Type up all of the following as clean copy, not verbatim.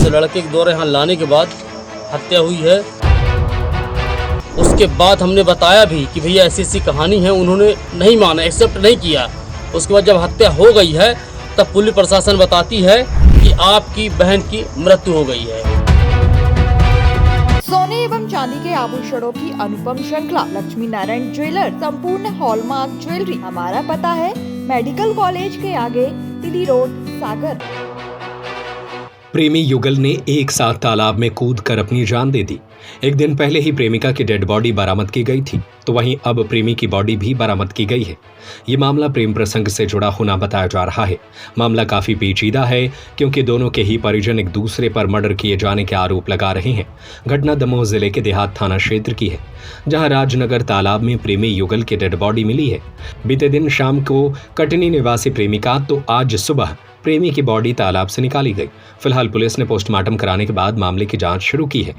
लड़के के द्वारा यहाँ लाने के बाद हत्या हुई है। उसके बाद हमने बताया भी कि भैया ऐसी ऐसी कहानी है, उन्होंने नहीं माना, एक्सेप्ट नहीं किया। उसके बाद जब हत्या हो गई है तब पुलिस प्रशासन बताती है कि आपकी बहन की मृत्यु हो गई है। सोने एवं चांदी के आभूषणों की अनुपम श्रृंखला लक्ष्मी नारायण ज्वेलर संपूर्ण हॉलमार्क ज्वेलरी। हमारा पता है मेडिकल कॉलेज के आगे, तिली रोड, सागर। प्रेमी युगल ने एक साथ तालाब में कूदकर अपनी जान दे दी। एक दिन पहले ही प्रेमिका की डेड बॉडी बरामद की गई थी, तो वहीं अब प्रेमी की बॉडी भी बरामद की गई है। ये मामला प्रेम प्रसंग से जुड़ा होना बताया जा रहा है। मामला काफी पेचीदा है क्योंकि दोनों के ही परिजन एक दूसरे पर मर्डर किए जाने के आरोप लगा रहे हैं। घटना दमोह जिले के देहात थाना क्षेत्र की है, जहां राजनगर तालाब में प्रेमी युगल की डेड बॉडी मिली है। बीते दिन शाम को कटनी निवासी प्रेमिका तो आज सुबह प्रेमी की बॉडी तालाब से निकाली गई। फिलहाल पुलिस ने पोस्टमार्टम कराने के बाद मामले की जांच शुरू की है।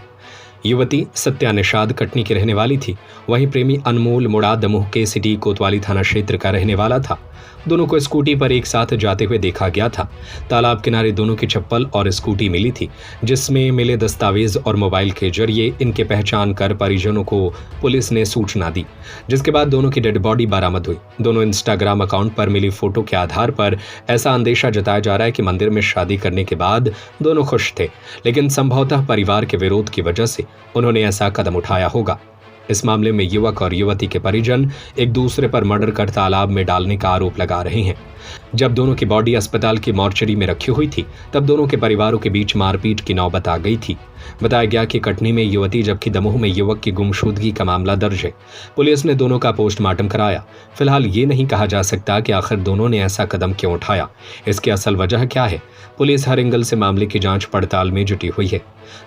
युवती सत्या निषाद कटनी की रहने वाली थी, वहीं प्रेमी अनमोल मुड़ा दमोह के सिटी कोतवाली थाना क्षेत्र का रहने वाला था। दोनों को स्कूटी पर एक साथ जाते हुए देखा गया था। तालाब किनारे दोनों की चप्पल और स्कूटी मिली थी, जिसमें मिले दस्तावेज और मोबाइल के जरिए इनके पहचान कर परिजनों को पुलिस ने सूचना दी, जिसके बाद दोनों की डेड बॉडी बरामद हुई। दोनों इंस्टाग्राम अकाउंट पर मिली फोटो के आधार पर ऐसा अंदेशा जताया जा रहा है कि मंदिर में शादी करने के बाद दोनों खुश थे, लेकिन संभवतः परिवार के विरोध की वजह से उन्होंने ऐसा कदम उठाया होगा। इस मामले में युवक और युवती के परिजन एक दूसरे पर मर्डर कर तालाब में डालने का आरोप लगा रहे हैं। जब दोनों की बॉडी अस्पताल की मॉर्चरी में रखी हुई थी, तब दोनों के परिवारों के बीच मारपीट की नौबत आ गई थी। बताया गया कि कटनी में युवती जबकि दमोह में युवक की गुमशुदगी का मामला दर्ज है। पुलिस ने दोनों का पोस्टमार्टम कराया। फिलहाल ये नहीं कहा जा सकता कि आखिर दोनों ने ऐसा कदम क्यों उठाया, इसकी असल वजह क्या है। पुलिस हर एंगल से मामले की जांच पड़ताल में जुटी हुई है।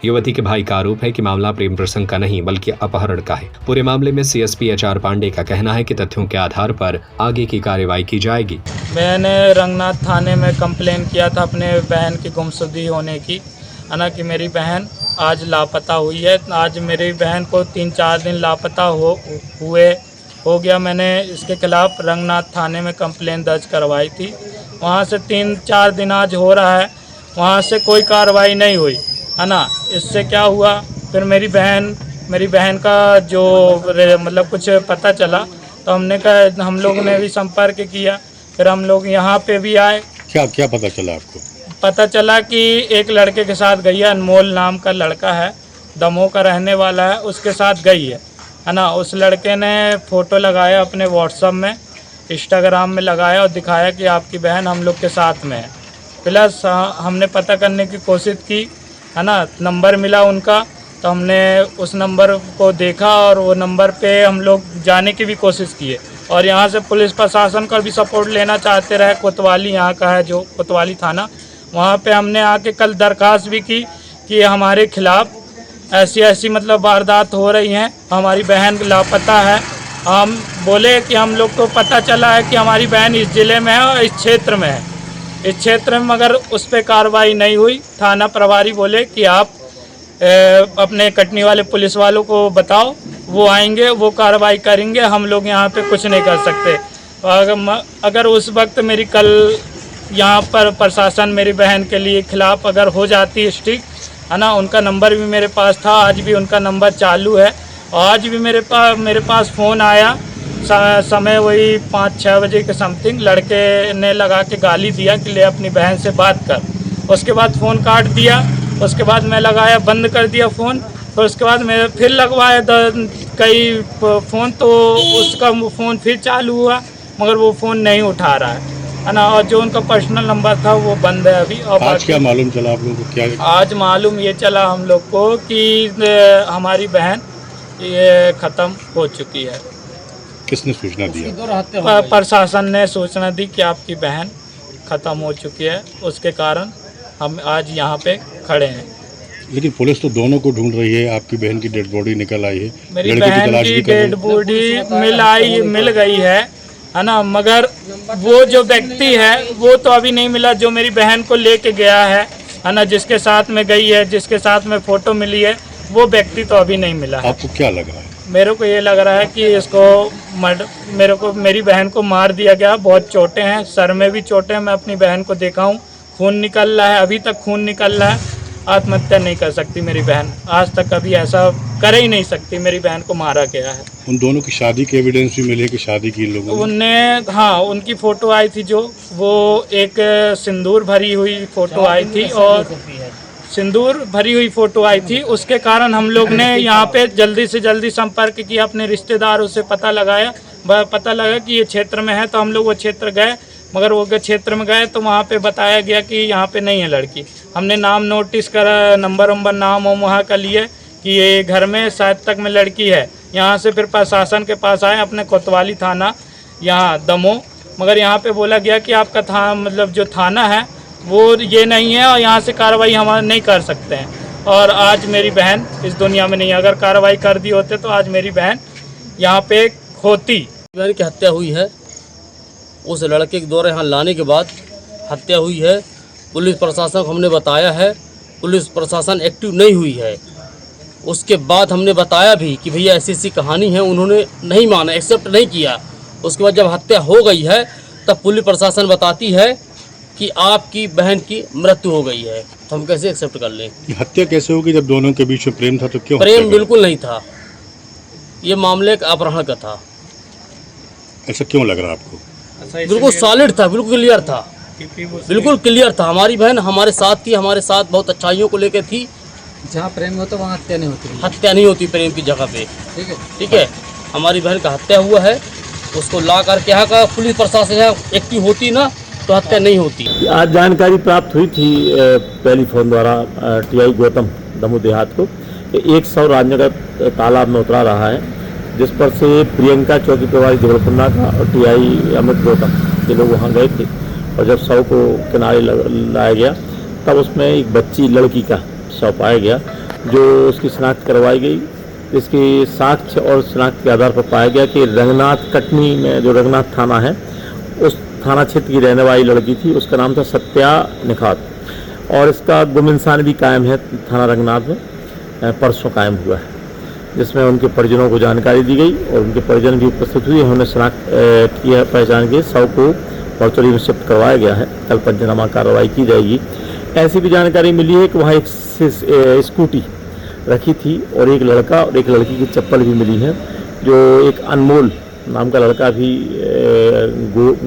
युवती के भाई का आरोप है कि मामला प्रेम प्रसंग का नहीं बल्कि अपहरण का है। पूरे मामले में सीएसपी एचआर पांडे का कहना है कि तथ्यों के आधार पर आगे की कार्रवाई की जाएगी। मैंने रंगनाथ थाने में कंप्लेन किया था अपने बहन की गुमशुदगी होने की, है ना, कि मेरी बहन आज लापता हुई है। आज मेरी बहन को 3-4 दिन लापता हो गया। मैंने इसके खिलाफ रंगनाथ थाने में कंप्लेन दर्ज करवाई थी। वहाँ से 3-4 दिन आज हो रहा है, वहाँ से कोई कार्रवाई नहीं हुई, है ना। इससे क्या हुआ, फिर मेरी बहन का जो मतलब कुछ पता चला तो हमने कहा, हम लोग ने भी संपर्क किया। फिर हम लोग यहाँ पे भी आए। क्या पता चला आपको? पता चला कि एक लड़के के साथ गई है, अनमोल नाम का लड़का है, दमोह का रहने वाला है, उसके साथ गई है ना। उस लड़के ने फ़ोटो लगाया अपने व्हाट्सएप में, इंस्टाग्राम में लगाया और दिखाया कि आपकी बहन हम लोग के साथ में है। प्लस हमने पता करने की कोशिश की, है ना, नंबर मिला उनका, तो हमने उस नंबर को देखा और वो नंबर पे हम लोग जाने की भी कोशिश किए। और यहाँ से पुलिस प्रशासन का भी सपोर्ट लेना चाहते रहे। कोतवाली यहाँ का है जो कोतवाली थाना, वहाँ पे हमने आके कल दरख्वास्त भी की कि हमारे खिलाफ ऐसी मतलब वारदात हो रही हैं, हमारी बहन लापता है। हम बोले कि हम लोग को पता चला है कि हमारी बहन इस ज़िले में है और इस क्षेत्र में है, इस क्षेत्र में, मगर उस पर कार्रवाई नहीं हुई। थाना प्रभारी बोले कि आप अपने कटनी वाले पुलिस वालों को बताओ, वो आएंगे, वो कार्रवाई करेंगे, हम लोग यहाँ पे कुछ नहीं कर सकते। अगर उस वक्त मेरी कल यहाँ पर प्रशासन मेरी बहन के लिए खिलाफ अगर हो जाती स्ट्रिक्ट, है ना, उनका नंबर भी मेरे पास था, आज भी उनका नंबर चालू है। आज भी मेरे पास फ़ोन आया, समय वही 5-6 बजे के समथिंग, लड़के ने लगा के गाली दिया कि ले अपनी बहन से बात कर। उसके बाद फ़ोन काट दिया। उसके बाद मैं लगाया, बंद कर दिया फ़ोन। फिर उसके बाद मैं फिर लगवाया कई फ़ोन, तो उसका फ़ोन फिर चालू हुआ, मगर वो फ़ोन नहीं उठा रहा है ना। और जो उनका पर्सनल नंबर था वो बंद है अभी। और आज क्या मालूम चला आप लोगों को? क्या आज मालूम ये चला हम लोग को कि हमारी बहन ये ख़त्म हो चुकी है। किसने सूचना दिया? प्रशासन ने सूचना दी कि आपकी बहन ख़त्म हो चुकी है, उसके कारण हम आज यहाँ पे खड़े हैं। लेकिन पुलिस तो दोनों को ढूंढ रही है। आपकी बहन की डेड बॉडी निकल आई है, मेरी बहन की डेड बॉडी मिल गई है ना, मगर वो जो व्यक्ति है वो तो अभी नहीं मिला जो मेरी बहन को लेके गया है ना, जिसके साथ में गई है, जिसके साथ में फ़ोटो मिली है, वो व्यक्ति तो अभी नहीं मिला। आपको क्या लग रहा है? मेरे को ये लग रहा है कि इसको मेरी बहन को मार दिया गया। बहुत चोटें हैं, सर में भी चोटें हैं। मैं अपनी बहन को देखा हूँ, खून निकल रहा है, अभी तक खून निकल रहा आत्महत्या नहीं कर सकती मेरी बहन। आज तक कभी ऐसा कर ही नहीं सकती। मेरी बहन को मारा गया है। उन दोनों की शादी के एविडेंस भी मिले कि शादी की इन लोगों ने? उनने, हाँ, उनकी फ़ोटो आई थी जो, वो एक सिंदूर भरी हुई फ़ोटो आई थी और सिंदूर भरी हुई फ़ोटो आई थी। उसके कारण हम लोग ने यहाँ पे जल्दी से जल्दी संपर्क किया, अपने रिश्तेदारों से पता लगाया। पता लगा कि ये क्षेत्र में है, तो हम लोग वो क्षेत्र गए। मगर वो क्षेत्र में गए तो वहाँ पे बताया गया कि यहाँ पे नहीं है लड़की। हमने नाम नोटिस करा, नंबर वंबर नाम वहाँ का लिए कि ये घर में शायद तक में लड़की है। यहाँ से फिर प्रशासन के पास आए, अपने कोतवाली थाना यहाँ दमोह, मगर यहाँ पे बोला गया कि आपका मतलब जो थाना है वो ये नहीं है और यहाँ से कार्रवाई हम नहीं कर सकते हैं। और आज मेरी बहन इस दुनिया में नहीं है। अगर कार्रवाई कर दी होते तो आज मेरी बहन यहाँ पे होती। बहन की हत्या हुई है, उस लड़के के द्वारा यहाँ लाने के बाद हत्या हुई है। पुलिस प्रशासन को हमने बताया है, पुलिस प्रशासन एक्टिव नहीं हुई है। उसके बाद हमने बताया भी कि भैया ऐसी ऐसी कहानी है, उन्होंने नहीं माना, एक्सेप्ट नहीं किया। उसके बाद जब हत्या हो गई है तब पुलिस प्रशासन बताती है कि आपकी बहन की मृत्यु हो गई है, तो हम कैसे एक्सेप्ट कर लें? ये हत्या कैसे होगी जब दोनों के बीच में प्रेम था? तो क्यों प्रेम हत्या बिल्कुल नहीं था, ये मामले का अपहरण का था। ऐसा क्यों लग रहा है आपको? बिल्कुल सॉलिड था, बिल्कुल क्लियर था, बिल्कुल क्लियर था। हमारी बहन हमारे साथ थी, हमारे साथ बहुत अच्छाइयों को लेकर थी। जहाँ प्रेम होता वहाँ हत्या नहीं होती। हत्या नहीं होती प्रेम की जगह पे। ठीक है, हमारी बहन का हत्या हुआ है, उसको ला करके यहाँ का पुलिस प्रशासन यहाँ एक्टिव होती ना तो हत्या नहीं होती। आज जानकारी प्राप्त हुई थी टेलीफोन द्वारा टीआई गौतम दमोह देहात को, 100 राजनगर तालाब में उतरा रहा है, जिस पर से प्रियंका चौकी प्रभारी देवरकुंडा का और टीआई अमित गौतम ये लोग वहाँ गए थे। और जब शव को किनारे लाया गया तब उसमें एक बच्ची लड़की का शव पाया गया, जो उसकी शिनाख्त करवाई गई। इसकी साक्ष्य और शिनाख्त के आधार पर पाया गया कि रंगनाथ कटनी में जो रंगनाथ थाना है उस थाना क्षेत्र की रहने वाली लड़की थी। उसका नाम था सत्या निखात और इसका गुम इंसान भी कायम है थाना रंगनाथ में, परसों कायम हुआ है, जिसमें उनके परिजनों को जानकारी दी गई और उनके परिजन भी उपस्थित हुए। उन्होंने शिनाख्त किया, पहचान के शव को मोर्चरी में शिफ्ट करवाया गया है। कल पंचनामा कार्रवाई की जाएगी। ऐसी भी जानकारी मिली है कि वहाँ एक स्कूटी रखी थी और एक लड़का और एक लड़की की चप्पल भी मिली है, जो एक अनमोल नाम का लड़का भी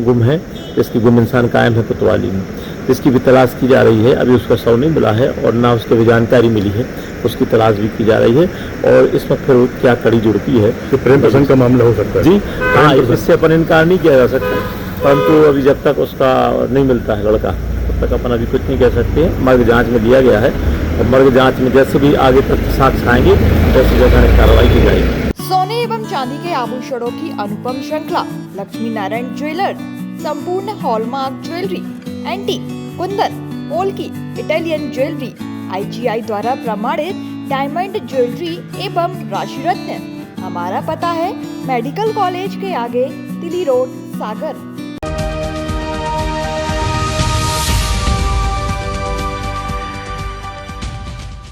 गुम है, जिसकी गुम इंसान कायम है कोतवाली में, जिसकी भी तलाश की जा रही है। अभी उसका शव नहीं मिला है और ना उसके भी जानकारी मिली है, उसकी तलाश भी की जा रही है। और इसमें फिर क्या कड़ी जुड़ती है, तो प्रेम प्रसंग का मामला हो सकता है जी। हाँ, इससे अपन इनकार नहीं किया जा सकता, परंतु अभी जब तक उसका नहीं मिलता है लड़का तब तक अपन अभी कुछ नहीं कह सकते हैं। मर्ग जांच में दिया गया है और मर्ग जांच में जैसे भी आगे तक साक्ष्य आएंगे वैसी जगह कार्रवाई की जाएगी। सोने एवं चांदी के आभूषणों की अनुपम श्रृंखला लक्ष्मी नारायण ज्वेलर्स, संपूर्ण hallmark jewellery, antique, Kundan, polki, Italian jewellery, IGI द्वारा प्रमाणित डायमंड ज्वेलरी एवं राशि रत्न। हमारा पता है मेडिकल कॉलेज के आगे, तिली रोड, सागर।